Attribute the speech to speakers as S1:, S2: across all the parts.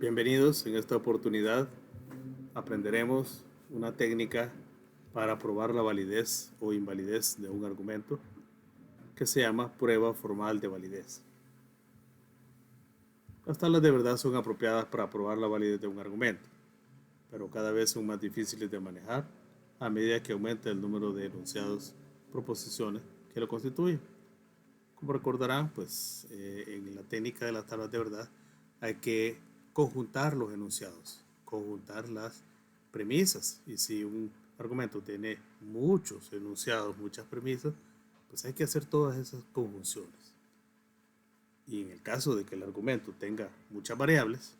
S1: Bienvenidos. En esta oportunidad aprenderemos una técnica para probar la validez o invalidez de un argumento que se llama prueba formal de validez. Las tablas de verdad son apropiadas para probar la validez de un argumento, pero cada vez son más difíciles de manejar a medida que aumenta el número de enunciados, proposiciones que lo constituyen. Como recordarán, en la técnica de las tablas de verdad hay que conjuntar los enunciados, conjuntar las premisas. Y si un argumento tiene muchos enunciados, muchas premisas, pues hay que hacer todas esas conjunciones. Y en el caso de que el argumento tenga muchas variables,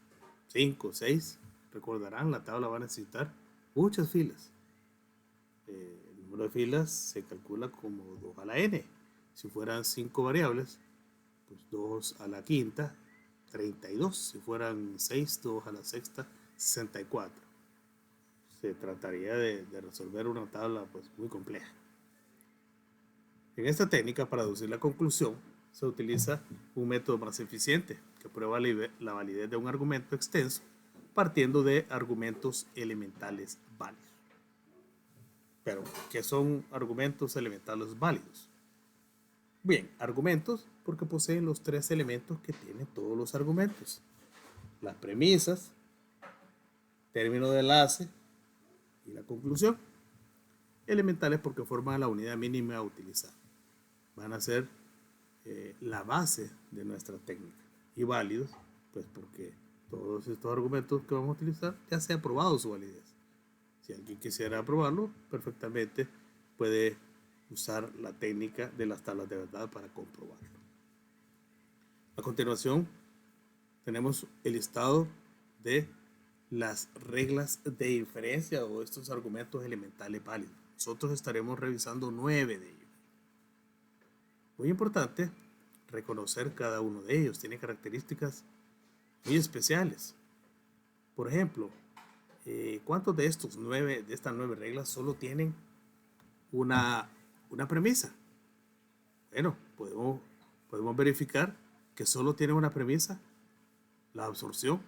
S1: 5 o 6, recordarán, la tabla va a necesitar muchas filas. El número de filas se calcula como 2 a la n. Si fueran 5 variables, pues 2 a la quinta, 32. Si fueran 6, 2 a la sexta, 64. Se trataría de resolver una tabla pues muy compleja. En esta técnica, para deducir la conclusión, se utiliza un método más eficiente que prueba la validez de un argumento extenso partiendo de argumentos elementales válidos. Pero, ¿qué son argumentos elementales válidos? Bien, argumentos porque poseen los tres elementos que tienen todos los argumentos. Las premisas, término de enlace y la conclusión. Elementales porque forman la unidad mínima a utilizar. Van a ser la base de nuestra técnica. Y válidos, pues porque todos estos argumentos que vamos a utilizar ya se ha probado su validez. Si alguien quisiera probarlo, perfectamente puede usar la técnica de las tablas de verdad para comprobarlo. A continuación, tenemos el listado de las reglas de diferencia o estos argumentos elementales válidos. Nosotros estaremos revisando 9 de ellos. Muy importante reconocer cada uno de ellos. Tiene características muy especiales. Por ejemplo, ¿cuántos de estas 9 reglas solo tienen una premisa? Bueno, podemos verificar que solo tiene una premisa, la absorción.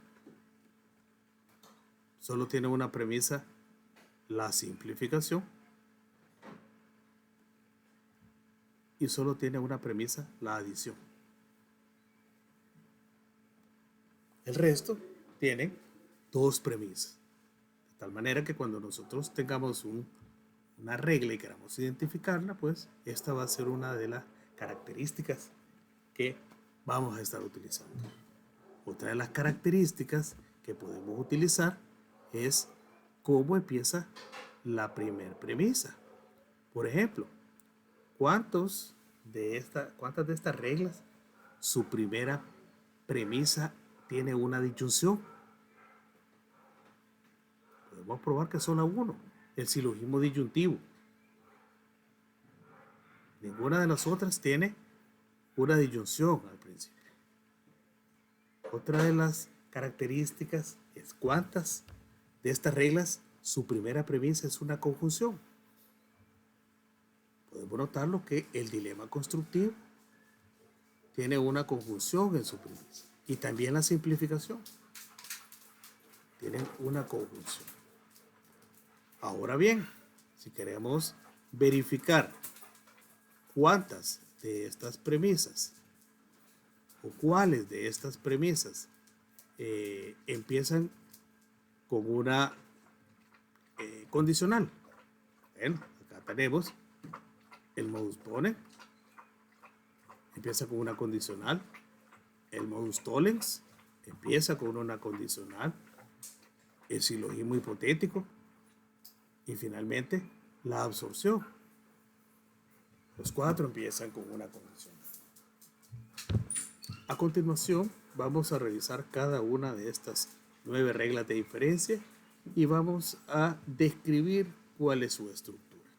S1: Solo tiene una premisa, la simplificación. Y solo tiene una premisa, la adición. El resto tienen dos premisas. De tal manera que cuando nosotros tengamos una regla y queramos identificarla, pues esta va a ser una de las características que vamos a estar utilizando. Otra de las características que podemos utilizar es cómo empieza la primera premisa. Por ejemplo, ¿cuántas de estas reglas su primera premisa tiene una disyunción? Podemos probar que solo uno, el silogismo disyuntivo. Ninguna de las otras tiene una disyunción al principio. Otra de las características es cuántas de estas reglas su primera premisa es una conjunción. Podemos notarlo que el dilema constructivo tiene una conjunción en su premisa y también la simplificación tienen una conjunción. Ahora bien, si queremos verificar cuántas de estas premisas o cuáles de estas premisas empiezan con una condicional. Bueno, acá tenemos el modus ponens, empieza con una condicional. El modus tollens empieza con una condicional. El silogismo hipotético. Y finalmente, la absorción. Los cuatro empiezan con una condicional. A continuación, vamos a revisar cada una de estas 9 reglas de diferencia y vamos a describir cuál es su estructura.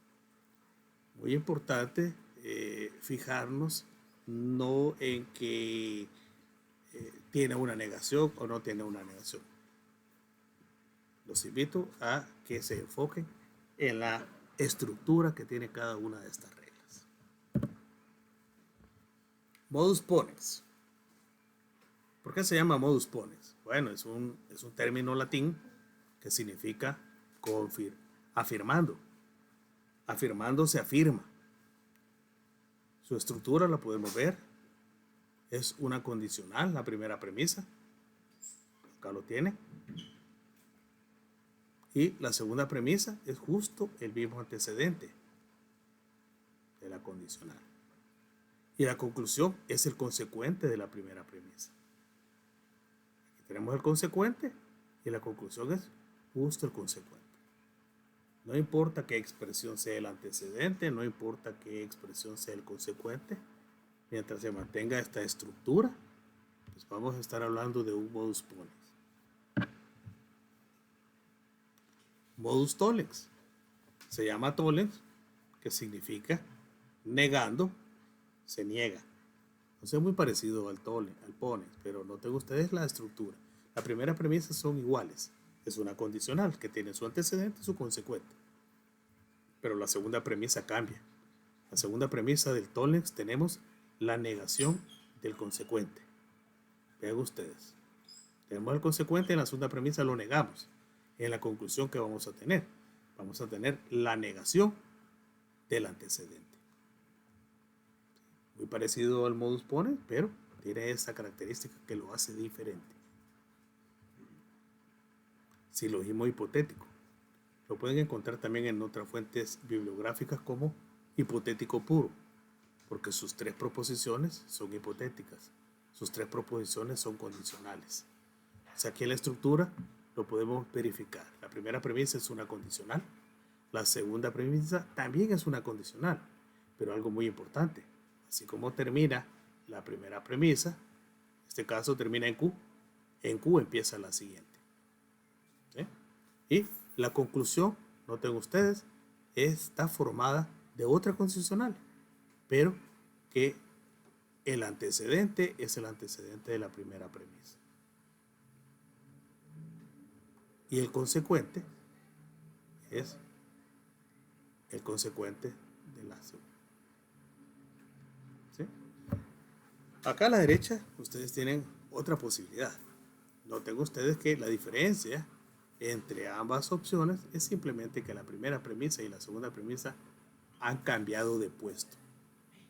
S1: Muy importante fijarnos no en que tiene una negación o no tiene una negación. Los invito a que se enfoquen en la estructura que tiene cada una de estas reglas. Modus ponens. ¿Por qué se llama modus ponens? Bueno, es un término latín que significa afirmando. Afirmando se afirma. Su estructura la podemos ver. Es una condicional, la primera premisa. Acá lo tiene. Y la segunda premisa es justo el mismo antecedente de la condicional. Y la conclusión es el consecuente de la primera premisa. Aquí tenemos el consecuente y la conclusión es justo el consecuente. No importa qué expresión sea el antecedente, no importa qué expresión sea el consecuente, mientras se mantenga esta estructura, pues vamos a estar hablando de un modus ponens. Modus tollens. Se llama tollens, que significa negando, se niega. O sea, muy parecido al ponens, pero noten ustedes la estructura. La primera premisa son iguales. Es una condicional que tiene su antecedente y su consecuente. Pero la segunda premisa cambia. La segunda premisa del tollens tenemos la negación del consecuente. Vean ustedes. Tenemos el consecuente, en la segunda premisa lo negamos. En la conclusión que vamos a tener la negación del antecedente. Muy parecido al modus ponens, pero tiene esta característica que lo hace diferente. Silogismo hipotético. Lo pueden encontrar también en otras fuentes bibliográficas como hipotético puro, porque sus tres proposiciones son hipotéticas, sus tres proposiciones son condicionales. O sea, aquí en la estructura lo podemos verificar. La primera premisa es una condicional, la segunda premisa también es una condicional, pero algo muy importante, así como termina la primera premisa, en este caso termina en Q empieza la siguiente. ¿Sí? Y la conclusión, noten ustedes, está formada de otra condicional, pero que el antecedente es el antecedente de la primera premisa. Y el consecuente es el consecuente de la segunda. ¿Sí? Acá a la derecha ustedes tienen otra posibilidad. Noten ustedes que la diferencia entre ambas opciones es simplemente que la primera premisa y la segunda premisa han cambiado de puesto.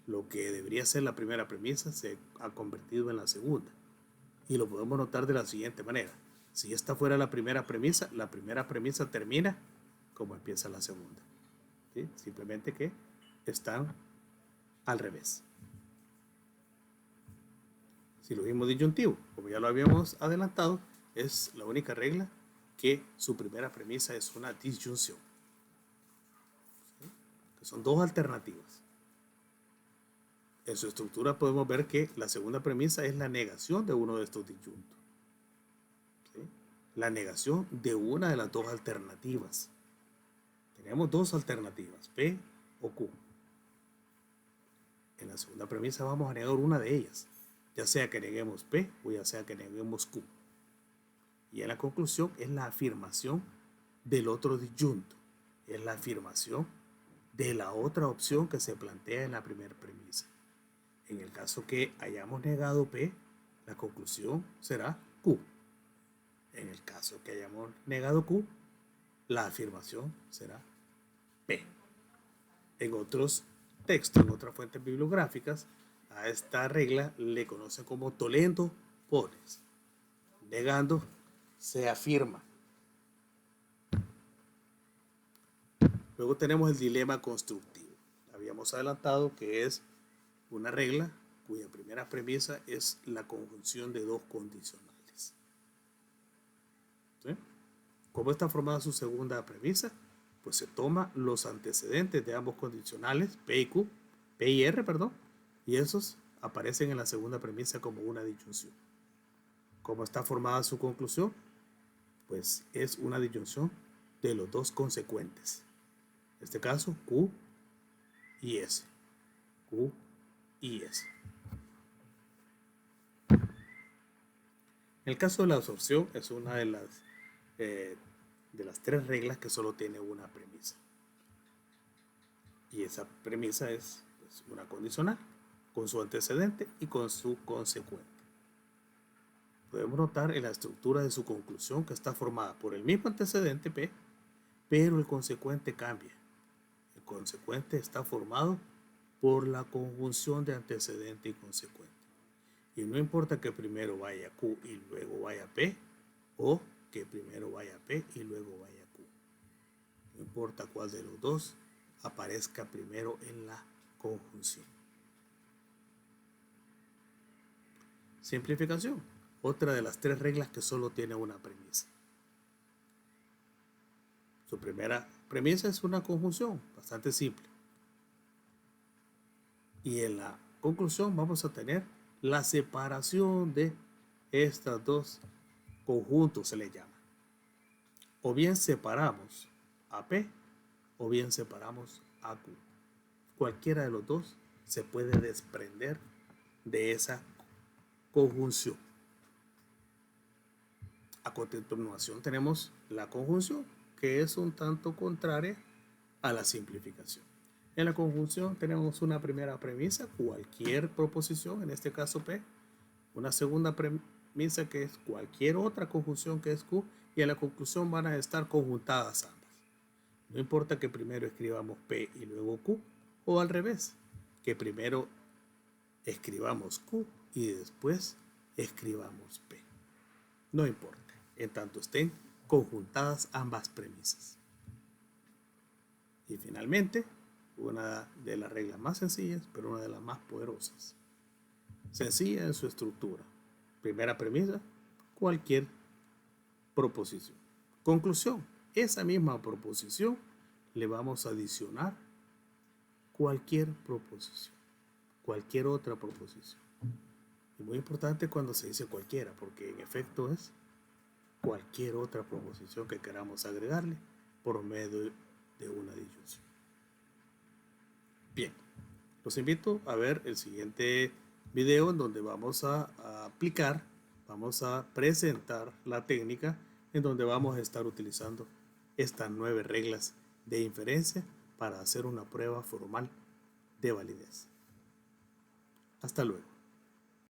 S1: Lo que debería ser la primera premisa se ha convertido en la segunda. Y lo podemos notar de la siguiente manera. Si esta fuera la primera premisa termina como empieza la segunda. ¿Sí? Simplemente que están al revés. Silogismo disyuntivo, como ya lo habíamos adelantado, es la única regla que su primera premisa es una disyunción. ¿Sí? Que son dos alternativas. En su estructura podemos ver que la segunda premisa es la negación de uno de estos disyuntos. ¿Sí? La negación de una de las dos alternativas. Tenemos dos alternativas, P o Q. En la segunda premisa vamos a negar una de ellas, ya sea que neguemos P o ya sea que neguemos Q. Y en la conclusión es la afirmación del otro disyunto, es la afirmación de la otra opción que se plantea en la primera premisa. En el caso que hayamos negado P, la conclusión será Q. En el caso que hayamos negado Q, la afirmación será P. En otros textos, en otras fuentes bibliográficas, a esta regla le conocen como tolendo ponens. Negando se afirma. Luego tenemos el dilema constructivo. Habíamos adelantado que es una regla cuya primera premisa es la conjunción de dos condicionales. ¿Sí? ¿Cómo está formada su segunda premisa? Pues se toma los antecedentes de ambos condicionales, P y R, y esos aparecen en la segunda premisa como una disyunción. ¿Cómo está formada su conclusión? Pues es una disyunción de los dos consecuentes. En este caso, Q y S. Q y S. En el caso de la absorción es una de las tres reglas que solo tiene una premisa. Y esa premisa es pues, una condicional con su antecedente y con su consecuente. podemos notar en la estructura de su conclusión que está formada por el mismo antecedente P, pero el consecuente cambia. El consecuente está formado por la conjunción de antecedente y consecuente. Y no importa que primero vaya Q y luego vaya P, o que primero vaya P y luego vaya Q. No importa cuál de los dos aparezca primero en la conjunción. Simplificación. Otra de las tres reglas que solo tiene una premisa. Su primera premisa es una conjunción bastante simple. Y en la conclusión vamos a tener la separación de estas dos conjuntos, se le llama. O bien separamos a P o bien separamos a Q. Cualquiera de los dos se puede desprender de esa conjunción. A continuación tenemos la conjunción, que es un tanto contraria a la simplificación. En la conjunción tenemos una primera premisa, cualquier proposición, en este caso P, una segunda premisa que es cualquier otra conjunción que es Q, y en la conclusión van a estar conjuntadas ambas. No importa que primero escribamos P y luego Q, o al revés, que primero escribamos Q y después escribamos P. No importa, en tanto estén conjuntadas ambas premisas. Y finalmente, una de las reglas más sencillas, pero una de las más poderosas. Sencilla en su estructura. Primera premisa, cualquier proposición. Conclusión, esa misma proposición le vamos a adicionar cualquier proposición, cualquier otra proposición. Y muy importante cuando se dice cualquiera, porque en efecto es cualquier otra proposición que queramos agregarle por medio de una disyunción. Bien, los invito a ver el siguiente video en donde vamos a aplicar, vamos a presentar la técnica en donde vamos a estar utilizando estas 9 reglas de inferencia para hacer una prueba formal de validez. Hasta luego.